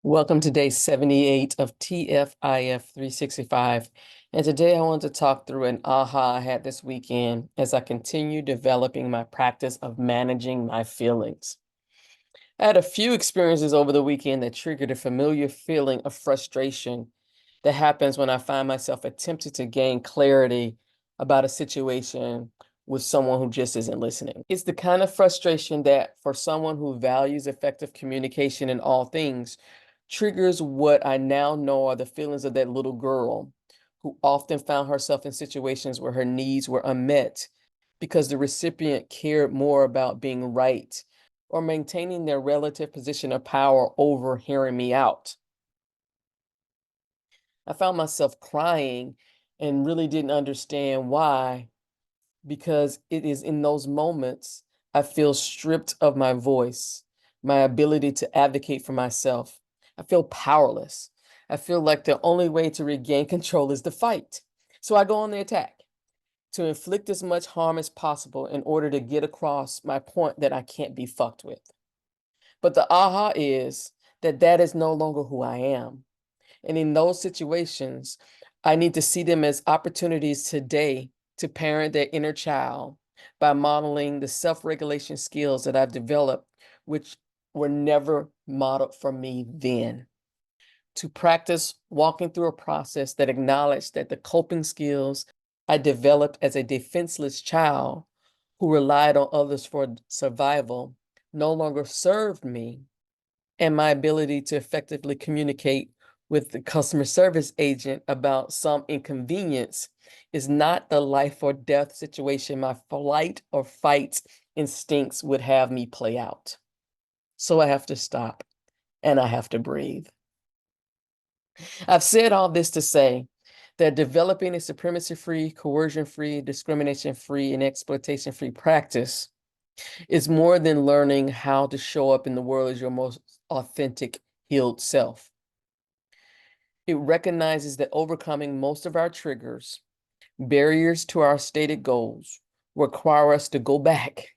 Welcome to day 78 of TFIF 365. And today I want to talk through an aha I had this weekend as I continue developing my practice of managing my feelings. I had a few experiences over the weekend that triggered a familiar feeling of frustration that happens when I find myself attempting to gain clarity about a situation with someone who just isn't listening. It's the kind of frustration that, for someone who values effective communication in all things, triggers what I now know are the feelings of that little girl who often found herself in situations where her needs were unmet because the recipient cared more about being right or maintaining their relative position of power over hearing me out. I found myself crying and really didn't understand why, because it is in those moments I feel stripped of my voice, my ability to advocate for myself. I feel powerless. I feel like the only way to regain control is to fight. So I go on the attack to inflict as much harm as possible in order to get across my point that I can't be fucked with. But the aha is that that is no longer who I am. And in those situations, I need to see them as opportunities today to parent their inner child by modeling the self-regulation skills that I've developed, which were never modeled for me then. To practice walking through a process that acknowledged that the coping skills I developed as a defenseless child who relied on others for survival no longer served me, and my ability to effectively communicate with the customer service agent about some inconvenience is not the life or death situation my flight or fight instincts would have me play out. So I have to stop and I have to breathe. I've said all this to say that developing a supremacy-free, coercion-free, discrimination-free, and exploitation-free practice is more than learning how to show up in the world as your most authentic, healed self. It recognizes that overcoming most of our triggers, barriers to our stated goals, require us to go back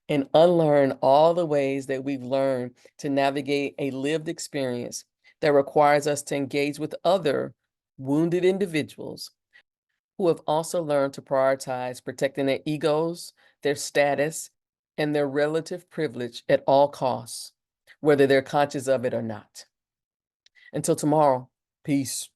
and unlearn all the ways that we've learned to navigate a lived experience that requires us to engage with other wounded individuals who have also learned to prioritize protecting their egos, their status, and their relative privilege at all costs, whether they're conscious of it or not. Until tomorrow, peace.